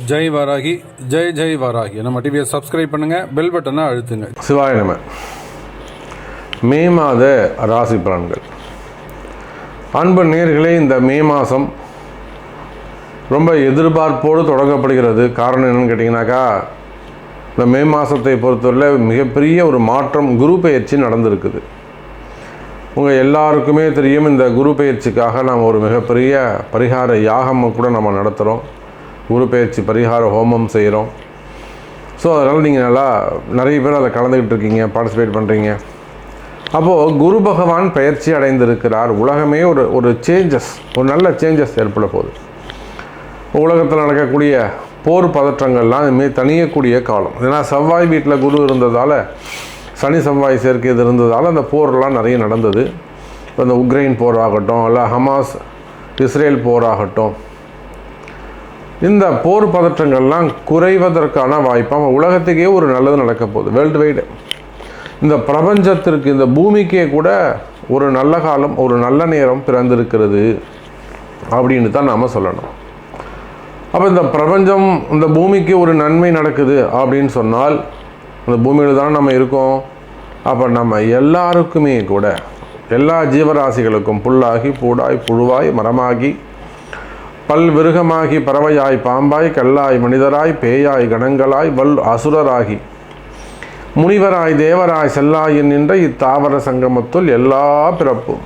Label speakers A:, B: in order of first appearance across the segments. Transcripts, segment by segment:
A: ஜெய் வாராகி, ஜெய் ஜெய் வாராகி. நம்ம டிவியை சப்ஸ்கிரைப் பண்ணுங்கள், பெல் பட்டனை அழுத்துங்க.
B: சிவாய நம. மே மாத ராசி பலன்கள். அன்பு நேயர்களே, இந்த மே மாதம் ரொம்ப எதிர்பார்ப்போடு தொடங்கப்படுகிறது. காரணம் என்னென்னு கேட்டிங்கனாக்கா, இந்த மே மாதத்தை பொறுத்தவரையில் மிகப்பெரிய ஒரு மாற்றம், குரு பெயர்ச்சி நடந்திருக்குது. உங்கள் எல்லாருக்குமே தெரியும், இந்த குரு பெயர்ச்சிக்காக நாம் ஒரு மிகப்பெரிய பரிகார யாகம் கூட நம்ம நடத்துகிறோம். குரு பெயர்ச்சி பரிகார ஹோமம் செய்கிறோம். ஸோ அதனால் நீங்கள் நிறைய பேர் அதில் கலந்துக்கிட்டு இருக்கீங்க, பார்ட்டிசிபேட் பண்ணுறீங்க. அப்போது குரு பகவான் பெயர்ச்சி அடைந்திருக்கிறார். உலகமே ஒரு சேஞ்சஸ், ஒரு நல்ல சேஞ்சஸ் ஏற்பட போகுது. உலகத்தில் நடக்கக்கூடிய போர் பதற்றங்கள்லாம் இதுமாரி தணியக்கூடிய காலம். ஏன்னா செவ்வாய் வீட்டில் குரு இருந்ததால், சனி செவ்வாய் சேர்க்கை இது இருந்ததால் அந்த போரெலாம் நிறைய நடந்தது. இப்போ இந்த உக்ரைன் போர் ஆகட்டும், இல்லை ஹமாஸ் இஸ்ரேல் போர் ஆகட்டும், இந்த போர் பதற்றங்கள்லாம் குறைவதற்கான வாய்ப்பாக உலகத்துக்கே ஒரு நல்லது நடக்க போகுது. வேர்ல்டு வைடு, இந்த பிரபஞ்சத்திற்கு, இந்த பூமிக்கே கூட ஒரு நல்ல காலம், ஒரு நல்ல நேரம் பிறந்திருக்கிறது அப்படின்னு தான் நாம் சொல்லணும். அப்போ இந்த பிரபஞ்சம், இந்த பூமிக்கு ஒரு நன்மை நடக்குது அப்படின்னு சொன்னால், அந்த பூமியில் தானே நம்ம இருக்கோம். அப்போ நம்ம எல்லாருக்குமே கூட, எல்லா ஜீவராசிகளுக்கும், புல்லாகி பூடாய் புழுவாய் மரமாகி பல் விருகமாகி பறவையாய் பாம்பாய் கல்லாய் மனிதராய் பேயாய் கணங்களாய் வல் அசுரராகி முனிவராய் தேவராய் செல்லாயின் நின்ற இத்தாவர சங்கமத்துள் எல்லா பிறப்பும்.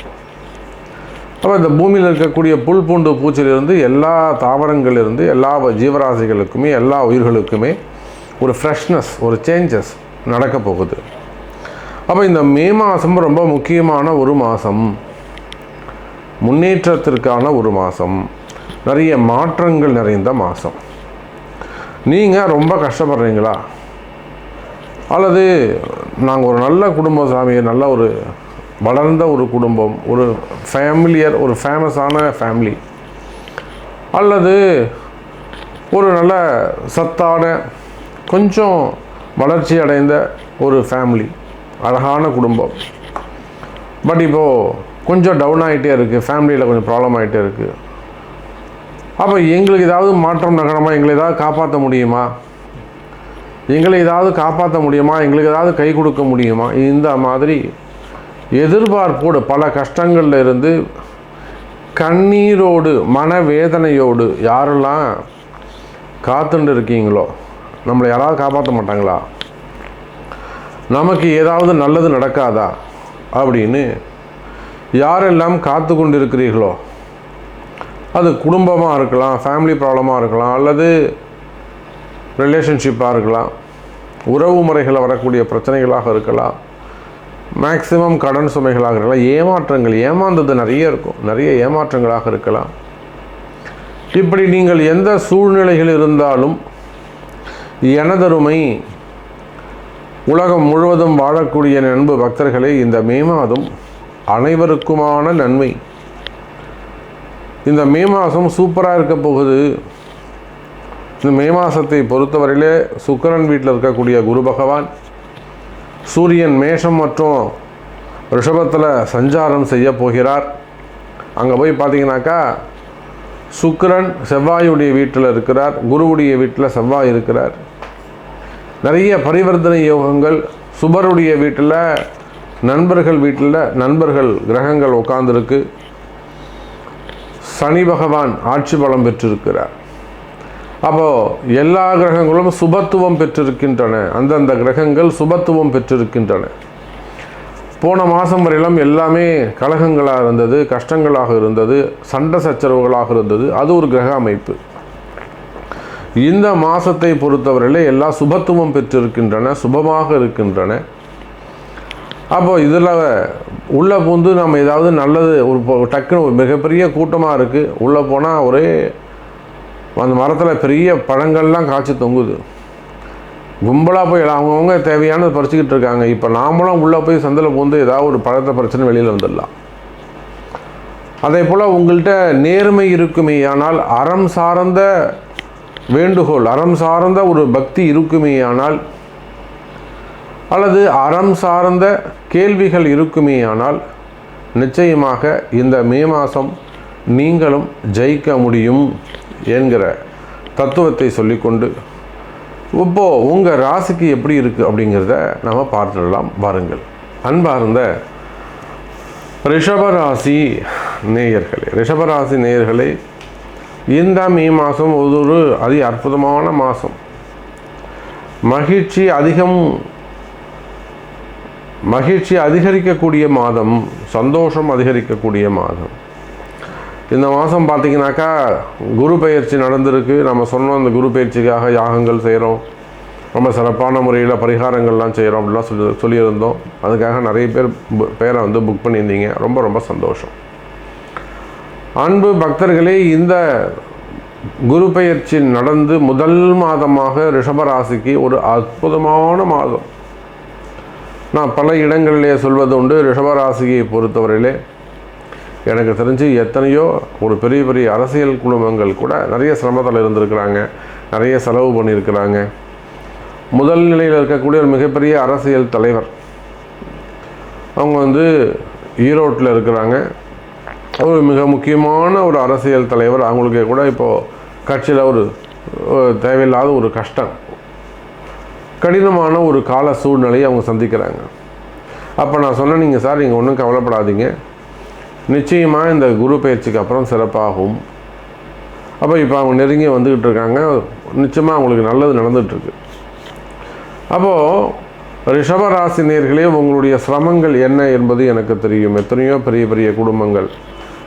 B: அப்போ இந்த பூமியில் இருக்கக்கூடிய புல் பூண்டு பூச்சிலிருந்து, எல்லா தாவரங்களிலிருந்து, எல்லா ஜீவராசிகளுக்குமே, எல்லா உயிர்களுக்குமே ஒரு ஃப்ரெஷ்னஸ், ஒரு சேஞ்சஸ் நடக்க போகுது. அப்போ இந்த மே மாதம் ரொம்ப முக்கியமான ஒரு மாதம், முன்னேற்றத்திற்கான ஒரு மாதம், நிறைய மாற்றங்கள் நிறைந்த மாதம். நீங்கள் ரொம்ப கஷ்டப்படுறீங்களா, அல்லது நாங்கள் ஒரு நல்ல குடும்பம் சாமி, நல்ல ஒரு வளர்ந்த ஒரு குடும்பம், ஒரு ஃபேமிலியர், ஒரு ஃபேமஸான ஃபேமிலி, அல்லது ஒரு நல்ல சத்தான கொஞ்சம் வளர்ச்சி அடைந்த ஒரு ஃபேமிலி, அழகான குடும்பம், பட் இப்போது கொஞ்சம் டவுன் ஆகிட்டே இருக்குது, ஃபேமிலியில் கொஞ்சம் ப்ராப்ளம் ஆகிட்டே இருக்குது. அப்போ எங்களுக்கு ஏதாவது மாற்றம் நகரமா, எங்களை ஏதாவது காப்பாற்ற முடியுமா, எங்களுக்கு ஏதாவது கை கொடுக்க முடியுமா, இந்த மாதிரி எதிர்பார்ப்போடு பல கஷ்டங்களில் இருந்து கண்ணீரோடு மனவேதனையோடு யாரெல்லாம் காத்துட்டு இருக்கீங்களோ, நம்மளை யாராவது காப்பாற்ற மாட்டாங்களா, நமக்கு ஏதாவது நல்லது நடக்காதா அப்படின்னு யாரெல்லாம் காத்து கொண்டு இருக்கிறீர்களோ, அது குடும்பமாக இருக்கலாம், ஃபேமிலி ப்ராப்ளமாக இருக்கலாம், அல்லது ரிலேஷன்ஷிப்பாக இருக்கலாம், உறவு முறைகளில் வரக்கூடிய பிரச்சனைகளாக இருக்கலாம், மேக்சிமம் கடன் சுமைகளாக இருக்கலாம், ஏமாற்றங்கள், ஏமாந்தது நிறைய இருக்கும், நிறைய ஏமாற்றங்களாக இருக்கலாம். இப்படி நீங்கள் எந்த சூழ்நிலைகள் இருந்தாலும், எனதருமை உலகம் முழுவதும் வாழக்கூடிய அன்பு பக்தர்களே, இந்த மே மாதம் அனைவருக்குமான நன்மை. இந்த மே மாதம் சூப்பராக இருக்க போகுது. இந்த மே மாதத்தை பொறுத்தவரையிலே சுக்கிரன் வீட்டில் இருக்கக்கூடிய குரு பகவான், சூரியன் மேஷம் மற்றும் ரிஷபத்தில் சஞ்சாரம் செய்ய போகிறார். அங்கே போய் பார்த்தீங்கன்னாக்கா சுக்கிரன் செவ்வாயுடைய வீட்டில் இருக்கிறார், குருவுடைய வீட்டில் செவ்வாய் இருக்கிறார். நிறைய பரிவர்த்தனை யோகங்கள், சுபருடைய வீட்டில் நண்பர்கள் கிரகங்கள் உட்கார்ந்துருக்கு. சனி பகவான் ஆட்சி பலம் பெற்றிருக்கிறார். அப்போது எல்லா கிரகங்களும் சுபத்துவம் பெற்றிருக்கின்றன, அந்தந்த கிரகங்கள் சுபத்துவம் பெற்றிருக்கின்றன. போன மாதம் வரையிலும் எல்லாமே கலகங்களாக இருந்தது, கஷ்டங்களாக இருந்தது, சண்டை சச்சரவுகளாக இருந்தது. அது ஒரு கிரக அமைப்பு. இந்த மாதத்தை பொறுத்தவரையிலே எல்லா சுபத்துவம் பெற்றிருக்கின்றன, சுபமாக இருக்கின்றன. அப்போ இதில் உள்ளே பூந்து நம்ம ஏதாவது நல்லது, ஒரு டக்குன்னு ஒரு மிகப்பெரிய கூட்டமாக இருக்குது, உள்ளே போனால் ஒரே அந்த மரத்தில் பெரிய பழங்கள்லாம் காய்ச்சி தொங்குது, கும்பலாக போய் அவங்கவுங்க தேவையானது பறிச்சுக்கிட்டு இருக்காங்க. இப்போ நாமளும் உள்ளே போய் சந்தில் பூந்து ஏதாவது ஒரு பழத்தை பிரச்சனை வெளியில் வந்துடலாம். அதே போல் உங்கள்கிட்ட நேர்மை இருக்குமே ஆனால், அறம் சார்ந்த வேண்டுகோள், அறம் சார்ந்த ஒரு பக்தி இருக்குமே ஆனால், அல்லது அறம் சார்ந்த கேள்விகள் இருக்குமே ஆனால், நிச்சயமாக இந்த மே மாதம் நீங்களும் ஜெயிக்க முடியும் என்கிற தத்துவத்தை சொல்லிக்கொண்டு இப்போது உங்கள் ராசிக்கு எப்படி இருக்குது அப்படிங்கிறத நம்ம பார்த்துடலாம் வாருங்கள். அன்பார்ந்த ரிஷபராசி நேயர்களே, இந்த மே மாதம் ஒரு அற்புதமான மாதம். மகிழ்ச்சி அதிகரிக்கக்கூடிய மாதம், சந்தோஷம் அதிகரிக்கக்கூடிய மாதம். இந்த மாதம் பார்த்திங்கனாக்கா குரு பயிற்சி நடந்திருக்கு. நம்ம சொன்னோம், இந்த குரு பயிற்சிக்காக யாகங்கள் செய்கிறோம், ரொம்ப சிறப்பான முறையில் பரிகாரங்கள்லாம் செய்கிறோம் அப்படிலாம் சொல்லியிருந்தோம். அதுக்காக நிறைய பேரை புக் பண்ணியிருந்தீங்க. ரொம்ப ரொம்ப சந்தோஷம். அன்பு பக்தர்களே, இந்த குரு பயிற்சி நடந்து முதல் மாதமாக ரிஷபராசிக்கு ஒரு அற்புதமான மாதம். நான் பல இடங்களிலே சொல்வது உண்டு, ரிஷபராசியை பொறுத்தவரையிலே எனக்கு தெரிஞ்சு எத்தனையோ ஒரு பெரிய பெரிய அரசியல் குடும்பங்கள் கூட நிறைய சிரமத்தில் இருந்திருக்கிறாங்க, நிறைய செலவு பண்ணியிருக்கிறாங்க. முதல் நிலையில் இருக்கக்கூடிய ஒரு மிகப்பெரிய அரசியல் தலைவர், அவங்க ஈரோட்டில் இருக்கிறாங்க. ஒரு மிக முக்கியமான ஒரு அரசியல் தலைவர். அவங்களுக்கு கூட இப்போது கட்சியில் ஒரு தேவையில்லாத ஒரு கஷ்டம், கடினமான ஒரு கால சூழ்நிலையை அவங்க சந்திக்கிறாங்க. அப்போ நான் சொன்னேன், நீங்கள் சார் நீங்கள் ஒன்றும் கவலைப்படாதீங்க, நிச்சயமாக இந்த குரு பயிற்சிக்கு அப்புறம் சிறப்பாகும். அப்போ இப்போ அவங்க நெருங்கி வந்துக்கிட்டு இருக்காங்க, நிச்சயமாக அவங்களுக்கு நல்லது நடந்துகிட்ருக்கு. அப்போது ரிஷபராசி நேயர்களே, உங்களுடைய சிரமங்கள் என்ன என்பது எனக்கு தெரியும். எத்தனையோ பெரிய பெரிய குடும்பங்கள்,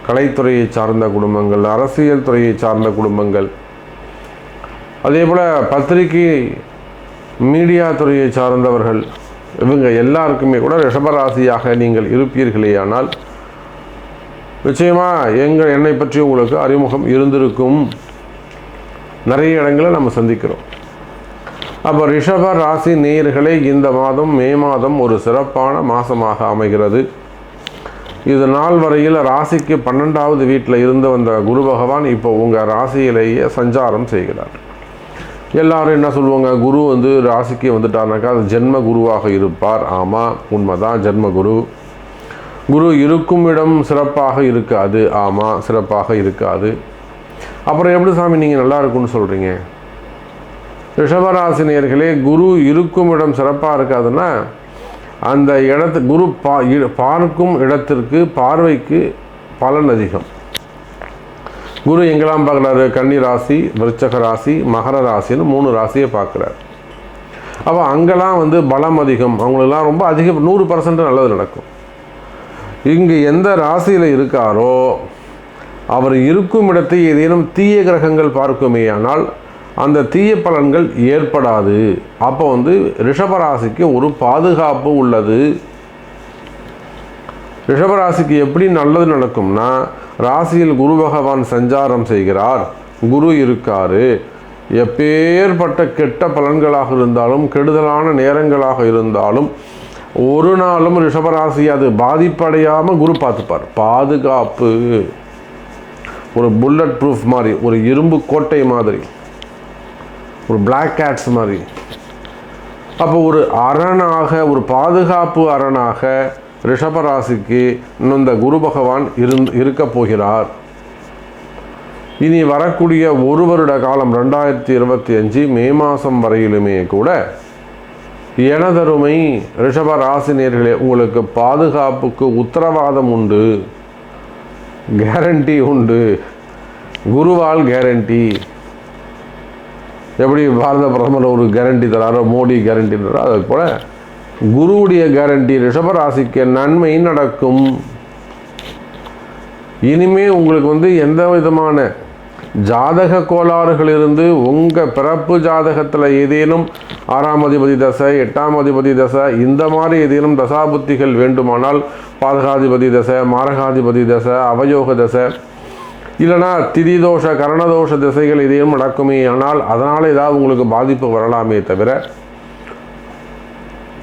B: கலைத்துறையை சார்ந்த குடும்பங்கள், அரசியல் துறையை சார்ந்த குடும்பங்கள், அதே போல் பத்திரிகை மீடியா துறையை சார்ந்தவர்கள், இவங்க எல்லாருக்குமே கூட ரிஷபராசியாக நீங்கள் இருப்பீர்களேயானால் நிச்சயமாக என்னை பற்றி உங்களுக்கு அறிமுகம் இருந்திருக்கும். நிறைய இடங்களை நம்ம சந்திக்கிறோம். அப்போ ரிஷப ராசி நேயர்களே, இந்த மாதம் மே மாதம் ஒரு சிறப்பான மாதமாக அமைகிறது. இது நாள் வரையில் ராசிக்கு 12வது வீட்டில் இருந்து வந்த குரு பகவான் இப்போ உங்கள் ராசியிலேயே சஞ்சாரம் செய்கிறார். எல்லாரும் என்ன சொல்லுவாங்க, குரு ராசிக்கு வந்துட்டார்னாக்கா அது ஜென்ம குருவாக இருப்பார். ஆமாம், உண்மைதான், ஜென்ம குரு. குரு இருக்கும் இடம் சிறப்பாக இருக்காது. ஆமாம், சிறப்பாக இருக்காது. அப்புறம் எப்படி சாமி நீங்கள் நல்லா இருக்குன்னு சொல்கிறீங்க? ரிஷபராசினியர்களே, குரு இருக்கும் இடம் சிறப்பாக இருக்காதுன்னா அந்த குரு பார்க்கும் இடத்திற்கு பார்வைக்கு பலன் அதிகம். குரு எங்கெல்லாம் பார்க்குறாரு? கன்னி ராசி, விருச்சக ராசி, மகர ராசின்னு 3 ராசியை பார்க்குறாரு. அப்போ அங்கெல்லாம் பலம் அதிகம், அவங்களெல்லாம் ரொம்ப அதிகம், 100% நல்லது நடக்கும். இங்கு எந்த ராசியில் இருக்காரோ அவர் இருக்கும் இடத்தை ஏதேனும் தீய கிரகங்கள் பார்க்குமேயானால் அந்த தீய பலன்கள் ஏற்படாது. அப்போ ரிஷபராசிக்கு ஒரு பாதுகாப்பு உள்ளது. ரிஷபராசிக்கு எப்படி நல்லது நடக்கும்னா, ராசியில் குரு பகவான் சஞ்சாரம் செய்கிறார், குரு இருக்காரு. எப்பேற்பட்ட கெட்ட பலன்களாக இருந்தாலும், கெடுதலான நேரங்களாக இருந்தாலும், ஒரு நாளும் ரிஷபராசி அது பாதிப்படையாமல் குரு பார்த்துப்பார். பாதுகாப்பு, ஒரு புல்லட் ப்ரூஃப் மாதிரி, ஒரு இரும்பு கோட்டை மாதிரி, ஒரு பிளாக் கேட்ஸ் மாதிரி. அப்போ ஒரு அரணாக, ஒரு பாதுகாப்பு அரணாக ரிஷபராசிக்கு இந்த குரு பகவான் இருக்க போகிறார். இனி வரக்கூடிய ஒரு வருட காலம் 2025 மே மாதம் வரையிலுமே கூட எனதருமை ரிஷபராசினியர்களே, உங்களுக்கு பாதுகாப்புக்கு உத்தரவாதம் உண்டு, கேரண்டி உண்டு. குருவால் கேரண்டி. எப்படி பாரத பிரதமர் ஒரு கேரண்டி தராரோ, மோடி கேரண்டி தராரோ, அது போல் குருவுடைய கேரண்டி. ரிஷபராசிக்கு நன்மை நடக்கும். இனிமே உங்களுக்கு எந்த விதமான ஜாதக கோளாறுகள் இருந்து உங்கள் பிறப்பு ஜாதகத்தில் ஏதேனும் 6ஆம் அதிபதி தசை, 8ஆம் அதிபதி தசை, இந்த மாதிரி ஏதேனும் தசாபுத்திகள் வேண்டுமானால், பாதகாதிபதி தசை, மாரகாதிபதி தசை, அவயோக தசை, இல்லைனா திதிதோஷ கரணதோஷ திசைகள் ஏதேனும் நடக்குமே ஆனால் அதனால் ஏதாவது உங்களுக்கு பாதிப்பு வரலாமே தவிர,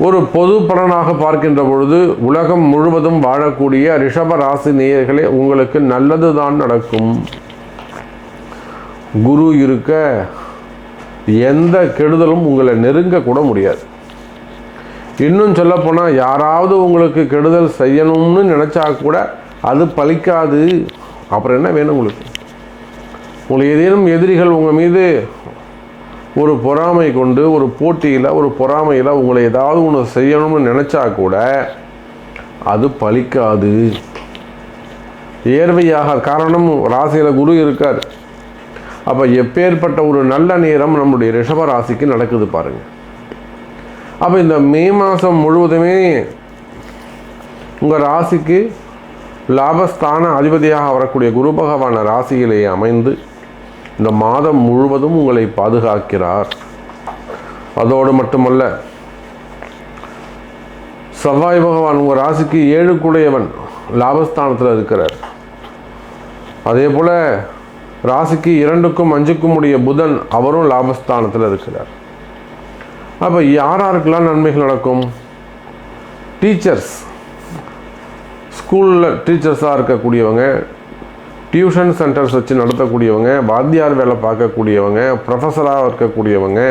B: ஒரு பொது பலனாக பார்க்கின்ற பொழுது உலகம் முழுவதும் வாழக்கூடிய ரிஷப ராசி நேயர்களே, உங்களுக்கு நல்லது தான் நடக்கும். குரு இருக்க எந்த கெடுதலும் உங்களை நெருங்க கூட முடியாது. இன்னும் சொல்லப்போனால் யாராவது உங்களுக்கு கெடுதல் செய்யணும்னு நினச்சா கூட அது பலிக்காது. அப்புறம் என்ன வேணும் உங்களுக்கு? உங்களை ஏதேனும் எதிரிகள் உங்கள் மீது ஒரு பொறாமை கொண்டு ஒரு போட்டியில் ஒரு பொறாமையில் உங்களை ஏதாவது ஒன்று செய்யணும்னு நினச்சா கூட அது பலிக்காது. ஏர்வையாக காரணம் ராசியில் குரு இருக்கார். அப்போ எப்பேற்பட்ட ஒரு நல்ல நேரம் நம்முடைய ரிஷப ராசிக்கு நடக்குது பாருங்கள். அப்போ இந்த மே மாதம் முழுவதுமே உங்கள் ராசிக்கு லாபஸ்தான அதிபதியாக வரக்கூடிய குரு பகவான் ராசியிலேயே அமைந்து இந்த மாதம் முழுவதும் உங்களை பாதுகாக்கிறார். அதோடு மட்டுமல்ல, செவ்வாய் பகவான் உங்கள் ராசிக்கு 7 லாபஸ்தானத்தில் இருக்கிறார். அதே போல் ராசிக்கு 2க்கும் 5க்கும் உடைய புதன் அவரும் லாபஸ்தானத்தில் இருக்கிறார். அப்போ யாருக்கெல்லாம் நன்மைகள் நடக்கும்? டீச்சர்ஸ், ஸ்கூலில் டீச்சர்ஸாக இருக்கக்கூடியவங்க, டியூஷன் சென்டர்ஸ் வச்சு நடத்தக்கூடியவங்க, வாத்தியார் வேலை பார்க்கக்கூடியவங்க, ப்ரொஃபஸராக இருக்கக்கூடியவங்க,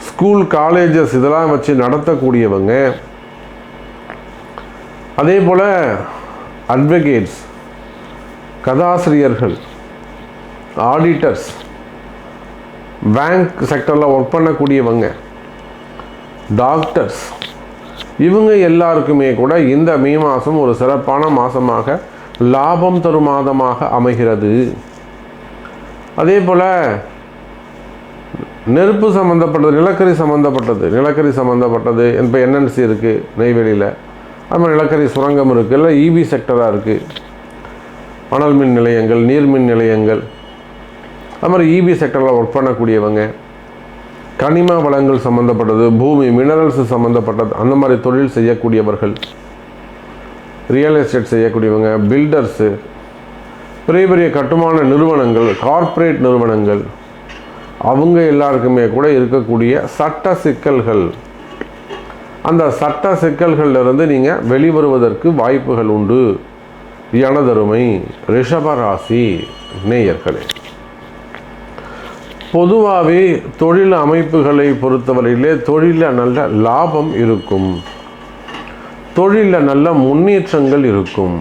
B: ஸ்கூல் காலேஜஸ் இதெல்லாம் வச்சு நடத்தக்கூடியவங்க, அதே போல் அட்வொகேட்ஸ், கதாசிரியர்கள், ஆடிட்டர்ஸ், பேங்க் செக்டரில் ஒர்க் பண்ணக்கூடியவங்க, டாக்டர்ஸ், இவங்க எல்லாருக்குமே கூட இந்த மே மாதம் ஒரு சிறப்பான மாதமாக லாபம் தரும் மாதமாக அமைகிறது. அதே போல் நெருப்பு சம்மந்தப்பட்டது, நிலக்கரி சம்மந்தப்பட்டது இப்போ என்என்சி இருக்குது நெய்வேலியில், அது மாதிரி நிலக்கரி சுரங்கம் இருக்குது, இல்லை இபி செக்டராக இருக்குது, அனல் மின் நிலையங்கள், நீர்மின் நிலையங்கள், அது மாதிரி இபி செக்டரில் ஒர்க் பண்ணக்கூடியவங்க, கனிம வளங்கள் சம்மந்தப்பட்டது, பூமி மினரல்ஸ் சம்மந்தப்பட்டது, அந்த மாதிரி தொழில் செய்யக்கூடியவர்கள், ரியல் எஸ்டேட் செய்யக்கூடியவங்க, பில்டர்ஸு, பெரிய பெரிய கட்டுமான நிறுவனங்கள், கார்ப்பரேட் நிறுவனங்கள், அவங்க எல்லாருக்குமே கூட இருக்கக்கூடிய சட்ட சிக்கல்கள், அந்த சட்ட சிக்கல்களிலிருந்து நீங்கள் வெளிவருவதற்கு வாய்ப்புகள் உண்டு. எனதருமை ரிஷபராசி நேயர்களே, பொதுவாகவே தொழில் அமைப்புகளை பொறுத்தவரையிலே தொழிலில் நல்ல லாபம் இருக்கும், தொழிலில் நல்ல முன்னேற்றங்கள் இருக்கும்.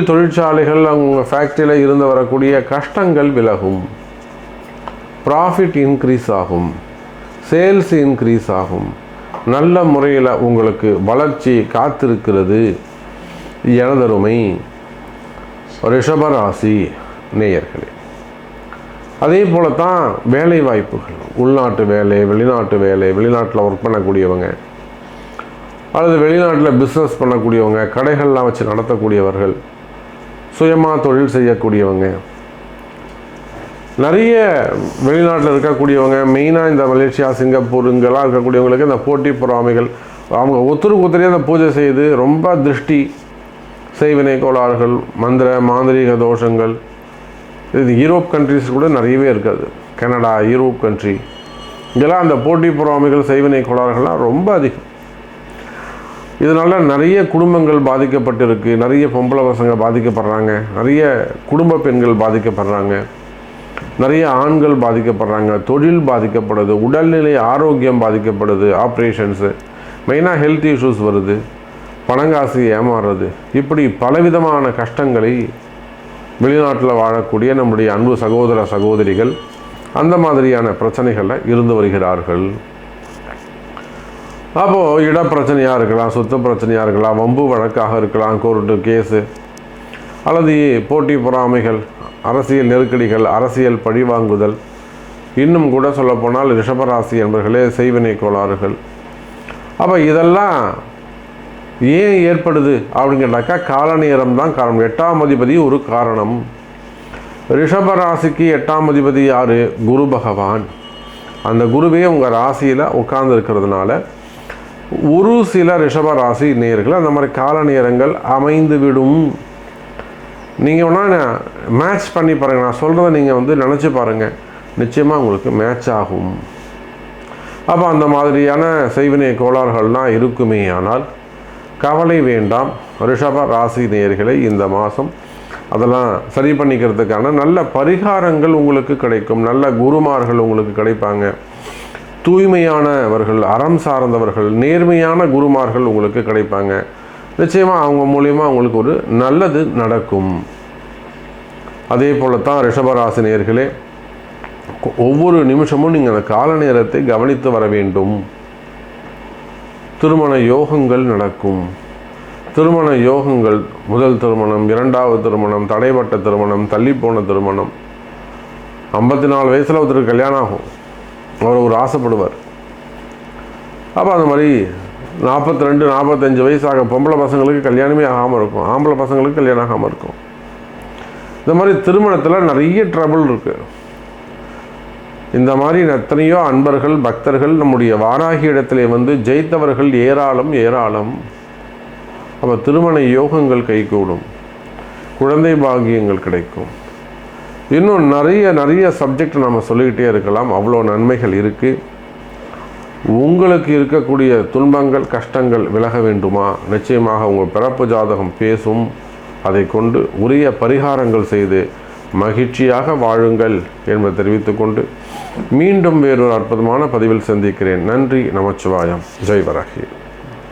B: தொழிற்சாலைகள் அவங்க ஃபேக்ட்ரியில் இருந்து வரக்கூடிய கஷ்டங்கள் விலகும், ப்ராஃபிட் இன்க்ரீஸ் ஆகும், சேல்ஸ் இன்க்ரீஸ் ஆகும், நல்ல முறையில் உங்களுக்கு வளர்ச்சி காத்திருக்கிறது. எனதருமை ரிஷபராசி நேயர்களே, அதே போல தான் வேலை வாய்ப்புகள், உள்நாட்டு வேலை, வெளிநாட்டு வேலை, வெளிநாட்டில் ஒர்க் பண்ணக்கூடியவங்க அல்லது வெளிநாட்டில் பிஸ்னஸ் பண்ணக்கூடியவங்க, கடைகள்லாம் வச்சு நடத்தக்கூடியவர்கள், சுயமாக தொழில் செய்யக்கூடியவங்க, நிறைய வெளிநாட்டில் இருக்கக்கூடியவங்க, மெயினாக இந்த மலேசியா, சிங்கப்பூர் இங்கெல்லாம் இருக்கக்கூடியவங்களுக்கு இந்த போட்டி பொறாமைகள், அவங்க ஒருத்தருக்கு அந்த பூஜை செய்து ரொம்ப திருஷ்டி, செய்வினை கோளாறுகள், மாந்திரீக தோஷங்கள், இது யூரோப் கண்ட்ரிஸ் கூட நிறையவே இருக்காது. கனடா, யூரோப் கண்ட்ரி, இங்கெல்லாம் அந்த போட்டி பொறாமைகள், செய்வினை கோளாறுகள்லாம் ரொம்ப அதிகம். இதனால் நிறைய குடும்பங்கள் பாதிக்கப்பட்டிருக்கு, நிறைய பொம்பளை பசங்க பாதிக்கப்படுறாங்க, நிறைய குடும்ப பெண்கள் பாதிக்கப்படுறாங்க, நிறைய ஆண்கள் பாதிக்கப்படுறாங்க, தொழில் பாதிக்கப்படுது, உடல்நிலை ஆரோக்கியம் பாதிக்கப்படுது, ஆப்ரேஷன்ஸு, மெயினாக ஹெல்த் இஷ்யூஸ் வருது, பணங்காசு ஏமாறுறது, இப்படி பலவிதமான கஷ்டங்களை வெளிநாட்டில் வாழக்கூடிய நம்முடைய அன்பு சகோதர சகோதரிகள் அந்த மாதிரியான பிரச்சனைகளில் இருந்து வருகிறார்கள். அப்போது இடப்பிரச்சனையாக இருக்கலாம், சொத்து பிரச்சனையாக இருக்கலாம், வம்பு வழக்காக இருக்கலாம், கோர்ட்டு கேஸு, அல்லது போட்டி பொறாமைகள், அரசியல் நெருக்கடிகள், அரசியல் பழிவாங்குதல், இன்னும் கூட சொல்லப்போனால் ரிஷபராசி என்பர்களே செய்வினை கோளாறுகள். அப்போ இதெல்லாம் ஏன் ஏற்படுது அப்படிங்கிறனாக்கா கால நேரம் தான் காரணம். 8ஆம் அதிபதி ஒரு காரணம். ரிஷபராசிக்கு 8ஆம் அதிபதி யார்? குரு பகவான். அந்த குருவே உங்கள் ராசியில் உட்கார்ந்து இருக்கிறதுனால ஒரு சில ரிஷபராசி நேயர்கள் அந்த மாதிரி கால நேரங்கள் அமைந்து விடும். நீங்கள் ஒன்றா மேட்ச் பண்ணி பாருங்கள், நான் சொல்கிறத நீங்கள் நினச்சி பாருங்கள், நிச்சயமாக உங்களுக்கு மேட்ச் ஆகும். அப்போ அந்த மாதிரியான செய்வினை கோளாறுகள்லாம் இருக்குமே ஆனால் கவலை வேண்டாம் ரிஷப ராசி நேயர்களை. இந்த மாதம் அதெல்லாம் சரி பண்ணிக்கிறதுக்கான நல்ல பரிகாரங்கள் உங்களுக்கு கிடைக்கும், நல்ல குருமார்கள் உங்களுக்கு கிடைப்பாங்க, தூய்மையானவர்கள், அறம் சார்ந்தவர்கள், நேர்மையான குருமார்கள் உங்களுக்கு கிடைப்பாங்க. நிச்சயமாக அவங்க மூலிமா உங்களுக்கு ஒரு நல்லது நடக்கும். அதே போல தான் ரிஷபராசி நேயர்களே, ஒவ்வொரு நிமிஷமும் நீங்கள் அந்த கால நேரத்தை கவனித்து வர வேண்டும். திருமண யோகங்கள் நடக்கும். திருமண யோகங்கள், முதல் திருமணம், இரண்டாவது திருமணம், தடைப்பட்ட திருமணம், தள்ளிப்போன திருமணம். 54 வயசில் ஒருத்தருக்கு கல்யாணம் ஆகும், அவர் ஒரு ஆசைப்படுவார். அப்போ அந்த மாதிரி 42, 45 வயசாக பொம்பளை பசங்களுக்கு கல்யாணமே ஆகாமல் இருக்கும், ஆம்பளை பசங்களுக்கு கல்யாணம் ஆகாமல் இருக்கும். இந்த மாதிரி திருமணத்தில் நிறைய ட்ரபிள் இருக்குது. இந்த மாதிரி எத்தனையோ அன்பர்கள், பக்தர்கள் நம்முடைய வாராகி இடத்திலே வந்து ஜெயித்தவர்கள் ஏராளம் ஏராளம். அப்போ திருமண யோகங்கள் கைகூடும், குழந்தை பாக்கியங்கள் கிடைக்கும். இன்னும் நிறைய சப்ஜெக்ட் நம்ம சொல்லிக்கிட்டே இருக்கலாம், அவ்வளோ நன்மைகள் இருக்குது. உங்களுக்கு இருக்கக்கூடிய துன்பங்கள், கஷ்டங்கள் விலக வேண்டுமா? நிச்சயமாக உங்கள் பிறப்பு ஜாதகம் பேசும். அதை கொண்டு உரிய பரிகாரங்கள் செய்து மகிழ்ச்சியாக வாழுங்கள் என்பதை தெரிவித்துக்கொண்டு மீண்டும் வேறொரு அற்புதமான பதிவில் சந்திக்கிறேன். நன்றி. நமச்சிவாயம். ஜெய் வராகி.